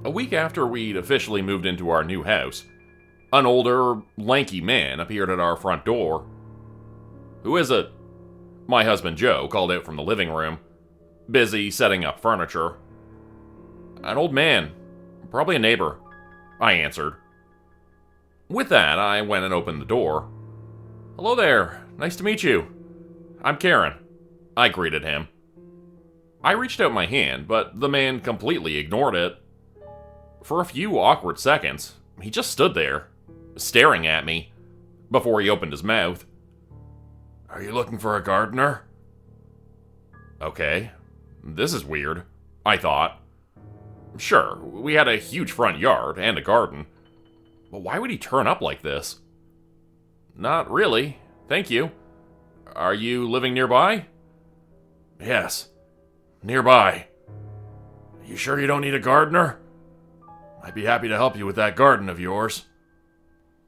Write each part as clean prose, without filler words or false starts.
A week after we'd officially moved into our new house, an older, lanky man appeared at our front door. "Who is it?" My husband Joe called out from the living room, busy setting up furniture. "An old man, probably a neighbor," I answered. With that, I went and opened the door. "Hello there, nice to meet you. I'm Karen," I greeted him. I reached out my hand, but the man completely ignored it. For a few awkward seconds, he just stood there, staring at me, before he opened his mouth. "Are you looking for a gardener?" Okay, this is weird, I thought. Sure, we had a huge front yard and a garden, but why would he turn up like this? "Not really, thank you. Are you living nearby?" "Yes, nearby. You sure you don't need a gardener? I'd be happy to help you with that garden of yours."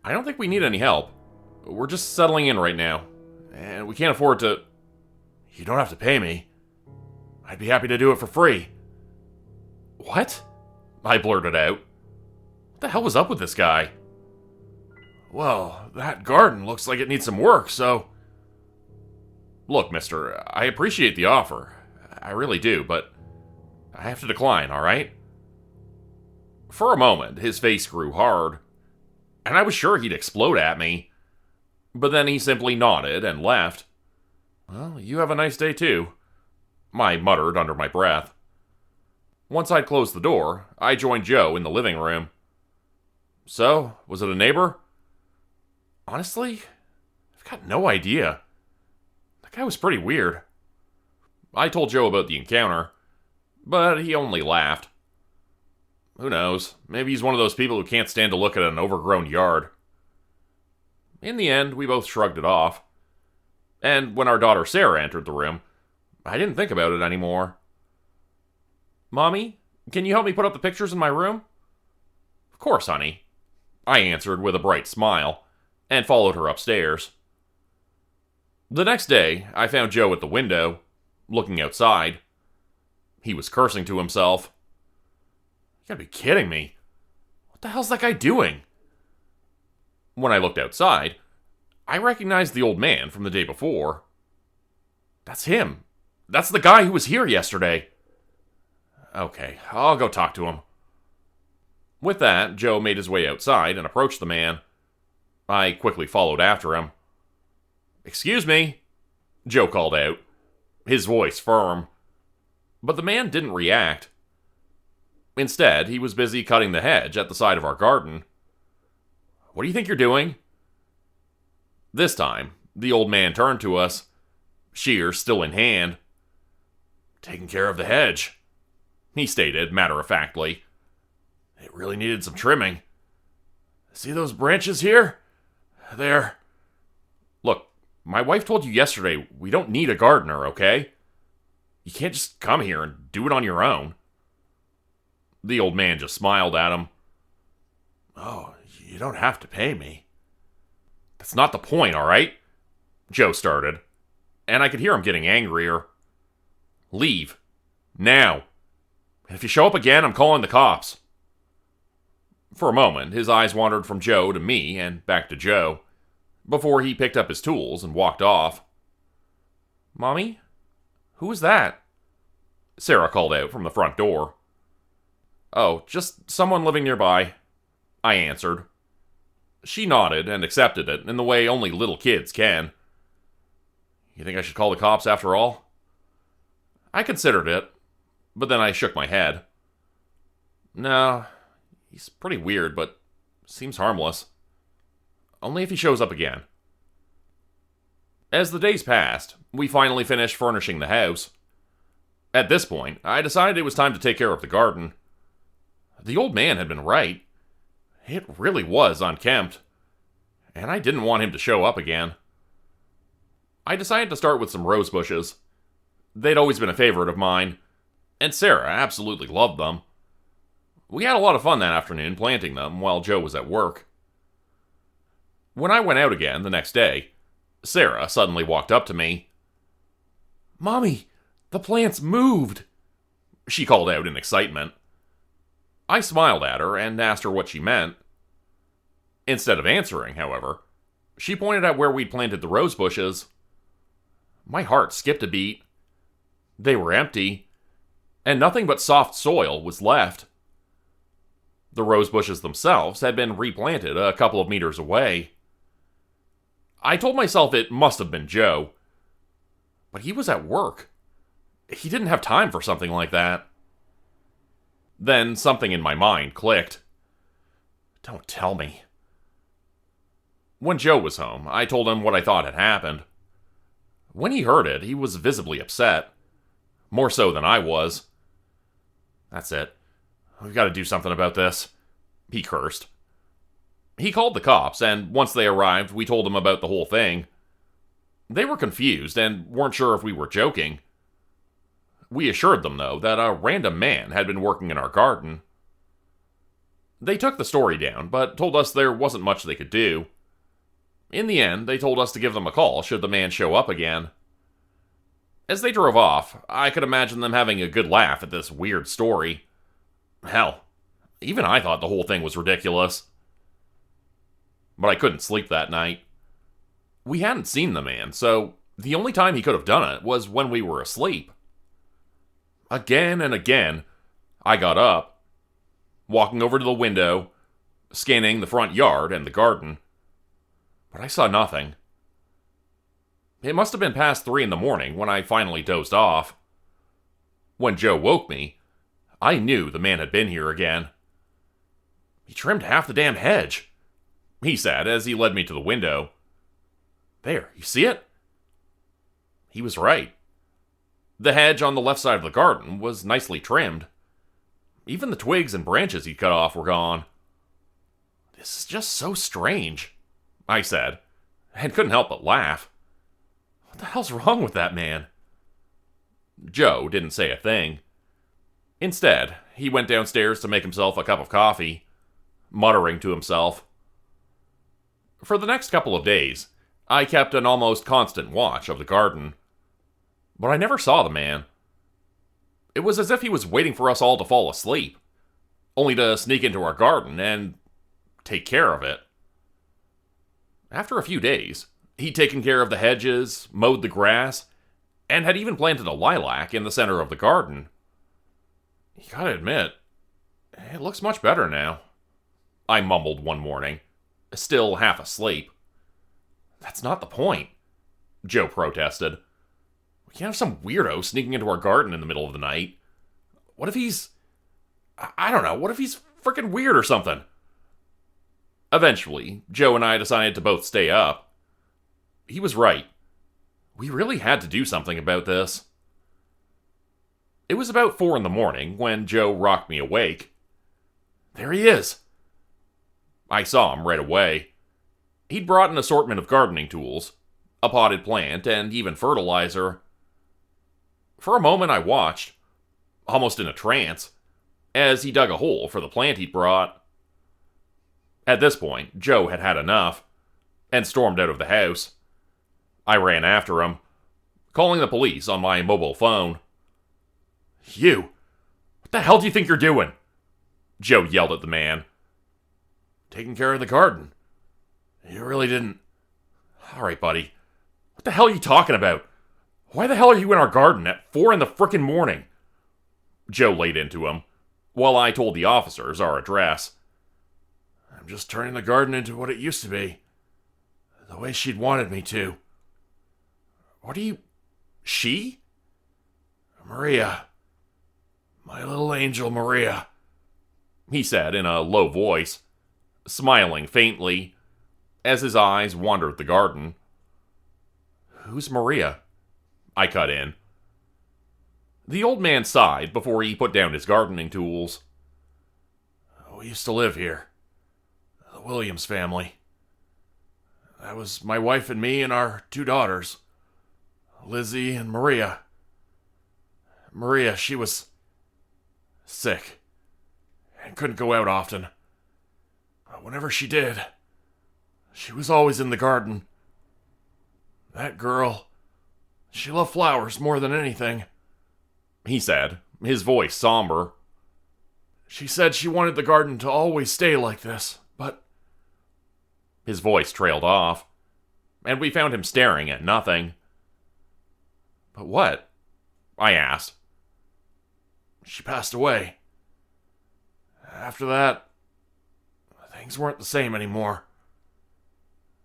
"I don't think we need any help. We're just settling in right now, and we can't afford to..." "You don't have to pay me. I'd be happy to do it for free." "What?" I blurted out. What the hell was up with this guy? "Well, that garden looks like it needs some work, so..." "Look, mister, I appreciate the offer. I really do, but I have to decline, alright?" For a moment, his face grew hard, and I was sure he'd explode at me. But then he simply nodded and left. "Well, you have a nice day too," I muttered under my breath. Once I'd closed the door, I joined Joe in the living room. "So, was it a neighbor?" "Honestly, I've got no idea. That guy was pretty weird." I told Joe about the encounter, but he only laughed. Who knows, maybe he's one of those people who can't stand to look at an overgrown yard. In the end, we both shrugged it off. And when our daughter Sarah entered the room, I didn't think about it anymore. "Mommy, can you help me put up the pictures in my room?" "Of course, honey," I answered with a bright smile, and followed her upstairs. The next day, I found Joe at the window, looking outside. He was cursing to himself. "You gotta be kidding me. What the hell's that guy doing?" When I looked outside, I recognized the old man from the day before. That's him. That's the guy who was here yesterday. Okay, I'll go talk to him. With that, Joe made his way outside and approached the man. I quickly followed after him. "Excuse me," Joe called out, his voice firm. But the man didn't react. Instead, he was busy cutting the hedge at the side of our garden. "What do you think you're doing?" This time, the old man turned to us, shears still in hand. "Taking care of the hedge," he stated matter-of-factly. "It really needed some trimming. See those branches here? They're..." "Look, my wife told you yesterday we don't need a gardener, okay? You can't just come here and do it on your own." The old man just smiled at him. "Oh, you don't have to pay me." "That's not the point, alright?" Joe started, and I could hear him getting angrier. "Leave. Now. And if you show up again, I'm calling the cops." For a moment, his eyes wandered from Joe to me and back to Joe, before he picked up his tools and walked off. "Mommy? Who was that?" Sarah called out from the front door. "Oh, just someone living nearby," I answered. She nodded and accepted it in the way only little kids can. "You think I should call the cops after all?" I considered it, but then I shook my head. "No, he's pretty weird, but seems harmless. Only if he shows up again." As the days passed, we finally finished furnishing the house. At this point, I decided it was time to take care of the garden. The old man had been right. It really was unkempt, and I didn't want him to show up again. I decided to start with some rose bushes. They'd always been a favorite of mine, and Sarah absolutely loved them. We had a lot of fun that afternoon planting them while Joe was at work. When I went out again the next day, Sarah suddenly walked up to me. "Mommy, the plants moved!" she called out in excitement. I smiled at her and asked her what she meant. Instead of answering, however, she pointed at where we'd planted the rose bushes. My heart skipped a beat. They were empty, and nothing but soft soil was left. The rose bushes themselves had been replanted a couple of meters away. I told myself it must have been Joe, but he was at work. He didn't have time for something like that. Then something in my mind clicked. Don't tell me. When Joe was home, I told him what I thought had happened. When he heard it, he was visibly upset. More so than I was. That's it. We've got to do something about this, he cursed. He called the cops, and once they arrived, we told them about the whole thing. They were confused and weren't sure if we were joking. We assured them, though, that a random man had been working in our garden. They took the story down, but told us there wasn't much they could do. In the end, they told us to give them a call should the man show up again. As they drove off, I could imagine them having a good laugh at this weird story. Hell, even I thought the whole thing was ridiculous. But I couldn't sleep that night. We hadn't seen the man, so the only time he could have done it was when we were asleep. Again and again, I got up, walking over to the window, scanning the front yard and the garden. But I saw nothing. It must have been past 3 a.m. when I finally dozed off. When Joe woke me, I knew the man had been here again. He trimmed half the damn hedge, he said as he led me to the window. There, you see it? He was right. The hedge on the left side of the garden was nicely trimmed. Even the twigs and branches he'd cut off were gone. This is just so strange, I said, and couldn't help but laugh. What the hell's wrong with that man? Joe didn't say a thing. Instead, he went downstairs to make himself a cup of coffee, muttering to himself. For the next couple of days, I kept an almost constant watch of the garden. But I never saw the man. It was as if he was waiting for us all to fall asleep, only to sneak into our garden and take care of it. After a few days, he'd taken care of the hedges, mowed the grass, and had even planted a lilac in the center of the garden. You gotta admit, it looks much better now, I mumbled one morning, still half asleep. That's not the point, Joe protested. We can't have some weirdo sneaking into our garden in the middle of the night. What if he's... I don't know, what if he's freaking weird or something? Eventually, Joe and I decided to both stay up. He was right. We really had to do something about this. It was about 4 a.m. when Joe rocked me awake. There he is. I saw him right away. He'd brought an assortment of gardening tools, a potted plant, and even fertilizer. For a moment I watched, almost in a trance, as he dug a hole for the plant he'd brought. At this point, Joe had had enough, and stormed out of the house. I ran after him, calling the police on my mobile phone. You! What the hell do you think you're doing? Joe yelled at the man. Taking care of the garden. You really didn't... Alright, buddy. What the hell are you talking about? Why the hell are you in our garden at 4 in the frickin' morning? Joe laid into him, while I told the officers our address. I'm just turning the garden into what it used to be. The way she'd wanted me to. What are you... She? Maria. My little angel Maria. He said in a low voice, smiling faintly, as his eyes wandered the garden. Who's Maria? I cut in. The old man sighed before he put down his gardening tools. We used to live here. The Williams family. That was my wife and me and our 2 daughters. Lizzie and Maria. Maria, she was sick and couldn't go out often. But whenever she did, she was always in the garden. That girl, she loved flowers more than anything, he said, his voice somber. She said she wanted the garden to always stay like this, but... His voice trailed off, and we found him staring at nothing. But what? I asked. She passed away. After that, things weren't the same anymore.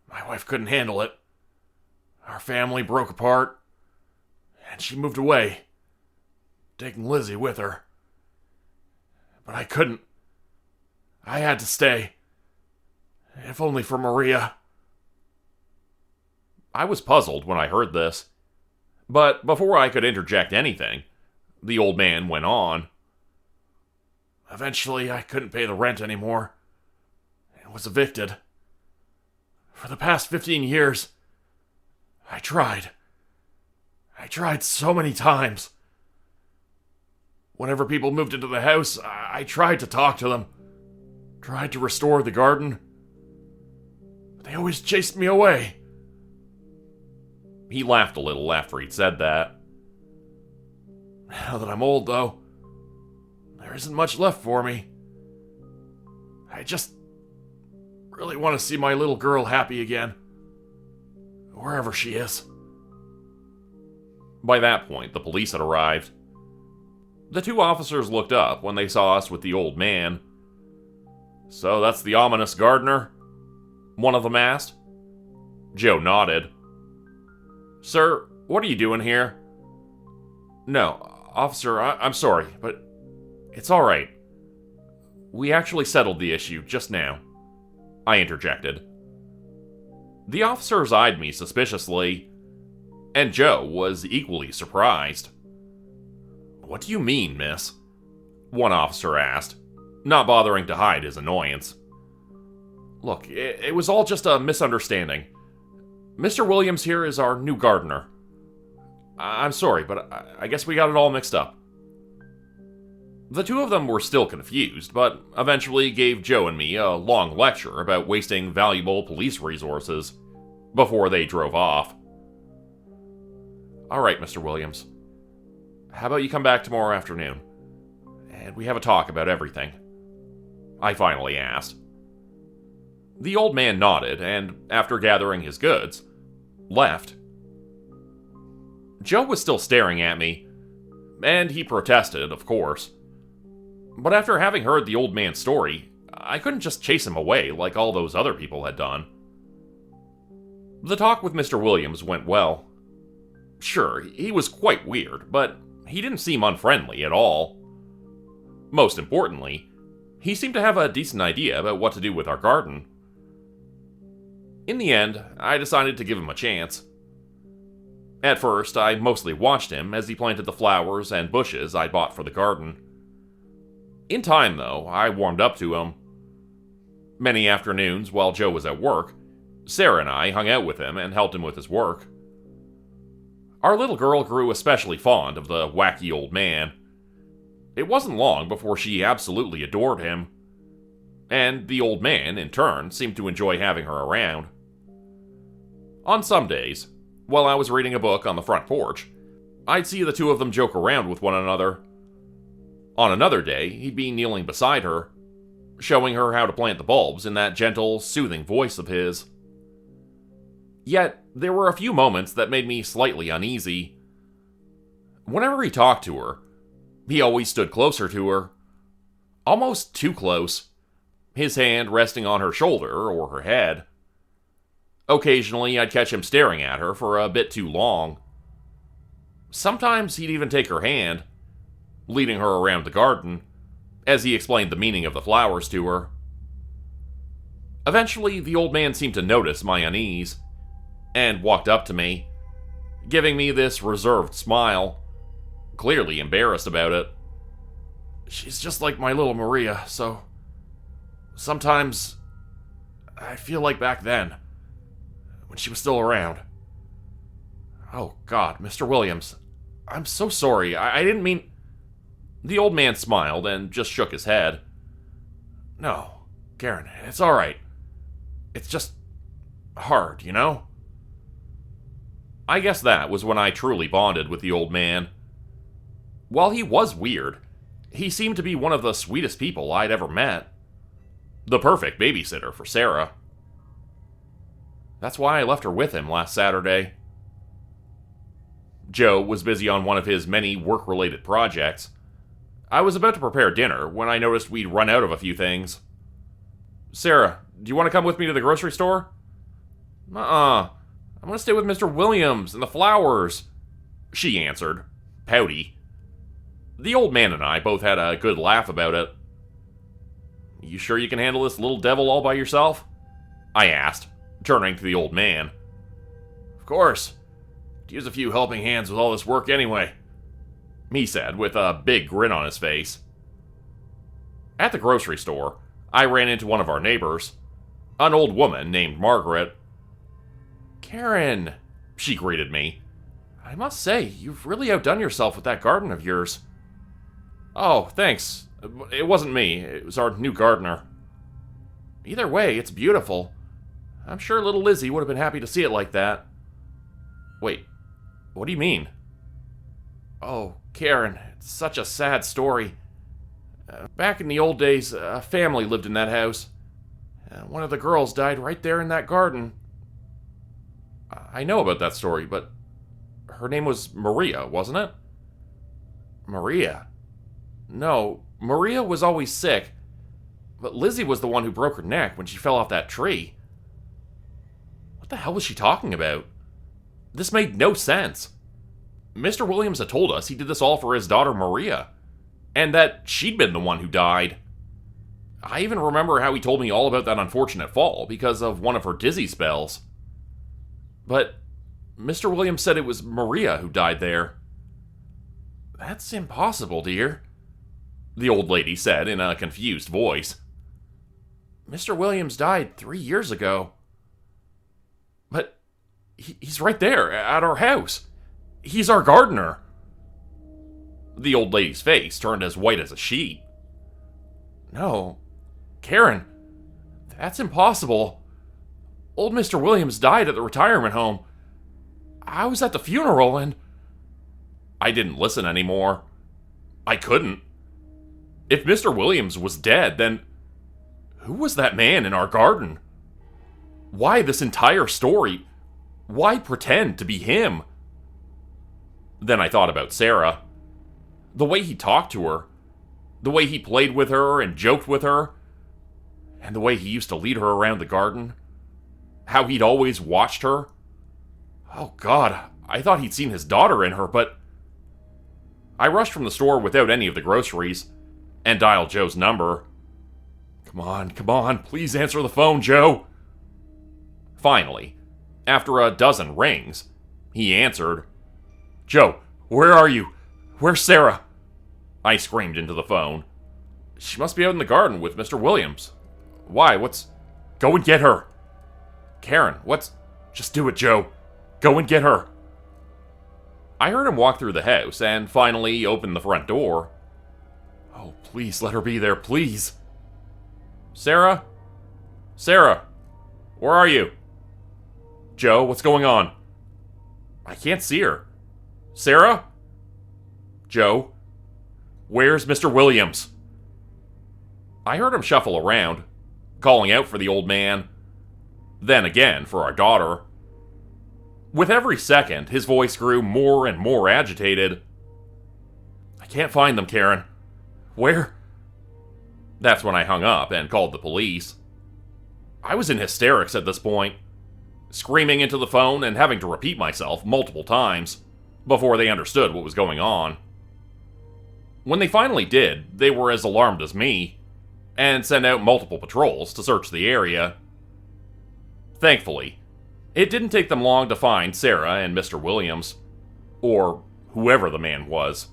My wife couldn't handle it. Our family broke apart, and she moved away, taking Lizzie with her. But I couldn't. I had to stay. If only for Maria. I was puzzled when I heard this. But before I could interject anything, the old man went on. Eventually, I couldn't pay the rent anymore, and was evicted. For the past 15 years, I tried. I tried so many times. Whenever people moved into the house, I tried to talk to them. Tried to restore the garden. But they always chased me away. He laughed a little after he'd said that. Now that I'm old, though, there isn't much left for me. I just really want to see my little girl happy again. Wherever she is. By that point, the police had arrived. The two officers looked up when they saw us with the old man. So that's the ominous gardener? One of them asked. Joe nodded. Sir, what are you doing here? No, officer, I'm sorry, but it's all right. We actually settled the issue just now. I interjected. The officers eyed me suspiciously, and Joe was equally surprised. What do you mean, miss? One officer asked, not bothering to hide his annoyance. Look, it was all just a misunderstanding. Mr. Williams here is our new gardener. I'm sorry, but I guess we got it all mixed up. The two of them were still confused, but eventually gave Joe and me a long lecture about wasting valuable police resources before they drove off. All right, Mr. Williams. How about you come back tomorrow afternoon, and we have a talk about everything? I finally asked. The old man nodded, and after gathering his goods, left. Joe was still staring at me, and he protested, of course. But after having heard the old man's story, I couldn't just chase him away like all those other people had done. The talk with Mr. Williams went well. Sure, he was quite weird, but he didn't seem unfriendly at all. Most importantly, he seemed to have a decent idea about what to do with our garden. In the end, I decided to give him a chance. At first, I mostly watched him as he planted the flowers and bushes I bought for the garden. In time, though, I warmed up to him. Many afternoons while Joe was at work, Sarah and I hung out with him and helped him with his work. Our little girl grew especially fond of the wacky old man. It wasn't long before she absolutely adored him. And the old man, in turn, seemed to enjoy having her around. On some days, while I was reading a book on the front porch, I'd see the two of them joke around with one another. On another day, he'd be kneeling beside her, showing her how to plant the bulbs in that gentle, soothing voice of his. Yet, there were a few moments that made me slightly uneasy. Whenever he talked to her, he always stood closer to her. Almost too close, his hand resting on her shoulder or her head. Occasionally, I'd catch him staring at her for a bit too long. Sometimes he'd even take her hand, leading her around the garden, as he explained the meaning of the flowers to her. Eventually, the old man seemed to notice my unease, and walked up to me, giving me this reserved smile, clearly embarrassed about it. She's just like my little Maria, so sometimes I feel like back then, when she was still around. Oh God, Mr. Williams, I'm so sorry, I didn't mean... The old man smiled and just shook his head. No, Karen, it's alright. It's just hard, you know? I guess that was when I truly bonded with the old man. While he was weird, He seemed to be one of the sweetest people I'd ever met. The perfect babysitter for Sarah. That's why I left her with him last Saturday. Joe was busy on one of his many work-related projects. I was about to prepare dinner when I noticed we'd run out of a few things. Sarah, do you want to come with me to the grocery store? I'm going to stay with Mr. Williams and the flowers, she answered, pouty. The old man and I both had a good laugh about it. You sure you can handle this little devil all by yourself? I asked, turning to the old man. Of course. Could use a few helping hands with all this work anyway, he said with a big grin on his face. At the grocery store, I ran into one of our neighbors, an old woman named Margaret. Karen, she greeted me. I must say, you've really outdone yourself with that garden of yours. Oh, thanks. It wasn't me. It was our new gardener. Either way, it's beautiful. I'm sure little Lizzie would have been happy to see it like that. Wait, what do you mean? Oh, Karen, it's such a sad story. Back in the old days, a family lived in that house. One of the girls died right there in that garden. I know about that story, but her name was Maria, wasn't it? Maria? No, Maria was always sick, but Lizzie was the one who broke her neck when she fell off that tree. What the hell was she talking about? This made no sense. Mr. Williams had told us he did this all for his daughter Maria, and that she'd been the one who died. I even remember how he told me all about that unfortunate fall because of one of her dizzy spells. But Mr. Williams said it was Maria who died there. That's impossible, dear, the old lady said in a confused voice. Mr. Williams died 3 years ago. But he's right there at our house. He's our gardener. The old lady's face turned as white as a sheet. No, Karen, that's impossible. Old Mr. Williams died at the retirement home. I was at the funeral and... I didn't listen anymore. I couldn't. If Mr. Williams was dead, then who was that man in our garden? Why this entire story? Why pretend to be him? Then I thought about Sarah. The way he talked to her. The way he played with her and joked with her. And the way he used to lead her around the garden. How he'd always watched her. Oh God, I thought he'd seen his daughter in her, but... I rushed from the store without any of the groceries and dialed Joe's number. Come on, please answer the phone, Joe. Finally, after a dozen rings, he answered. Joe, where are you? Where's Sarah? I screamed into the phone. She must be out in the garden with Mr. Williams. Why, what's... Go and get her. Karen, what's... Just do it, Joe. Go and get her. I heard him walk through the house and finally open the front door. Oh, please let her be there, please. Sarah? Sarah, where are you? Joe, what's going on? I can't see her. Sarah? Joe? Where's Mr. Williams? I heard him shuffle around, calling out for the old man, then again for our daughter. With every second, his voice grew more and more agitated. I can't find them, Karen. Where? That's when I hung up and called the police. I was in hysterics at this point, screaming into the phone and having to repeat myself multiple times before they understood what was going on. When they finally did, they were as alarmed as me, and sent out multiple patrols to search the area. Thankfully, it didn't take them long to find Sarah and Mr. Williams, or whoever the man was.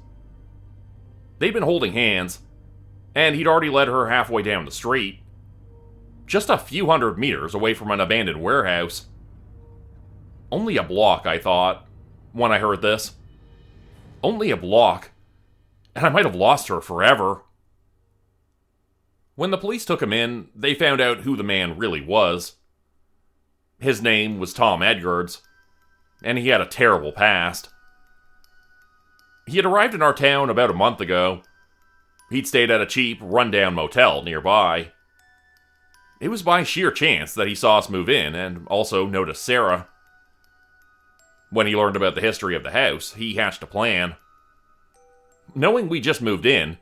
They'd been holding hands, and he'd already led her halfway down the street, just a few hundred meters away from an abandoned warehouse. Only a block, I thought, when I heard this. Only a block, and I might have lost her forever. When the police took him in, they found out who the man really was. His name was Tom Edgards, and he had a terrible past. He had arrived in our town about a month ago. he'd stayed at a cheap, rundown motel nearby. It was by sheer chance that he saw us move in and also noticed Sarah. When he learned about the history of the house, he hatched a plan. Knowing we just moved in,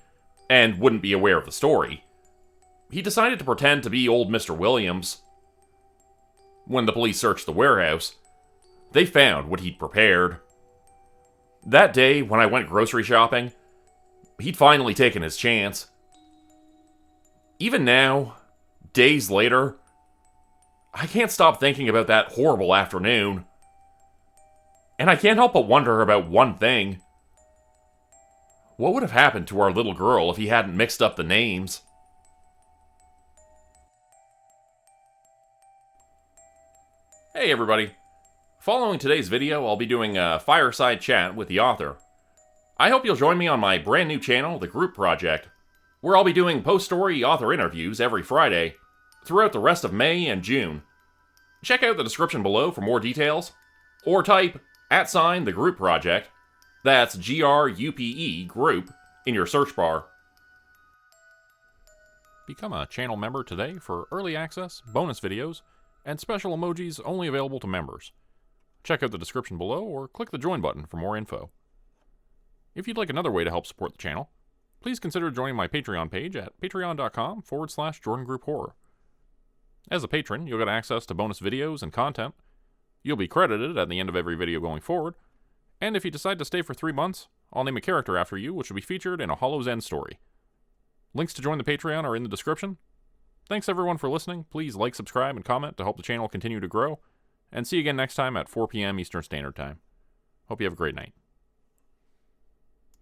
and wouldn't be aware of the story, he decided to pretend to be old Mr. Williams. When the police searched the warehouse, they found what he'd prepared. That day, when I went grocery shopping, he'd finally taken his chance. Even now, days later, I can't stop thinking about that horrible afternoon. And I can't help but wonder about one thing. What would have happened to our little girl if he hadn't mixed up the names? Hey everybody. Following today's video, I'll be doing a fireside chat with the author. I hope you'll join me on my brand new channel, The Group Project, where I'll be doing post-story author interviews every Friday, throughout the rest of May and June. Check out the description below for more details, or type @The Group Project, that's GRUPE, Group, in your search bar. Become a channel member today for early access, bonus videos, and special emojis only available to members. Check out the description below or click the join button for more info. If you'd like another way to help support the channel, please consider joining my Patreon page at patreon.com/JordanGroupHorror. As a patron, you'll get access to bonus videos and content. You'll be credited at the end of every video going forward, and if you decide to stay for 3 months, I'll name a character after you which will be featured in a Hollow's End story. Links to join the Patreon are in the description. Thanks everyone for listening. Please like, subscribe, and comment to help the channel continue to grow. And see you again next time at 4 p.m. Eastern Standard Time. Hope you have a great night.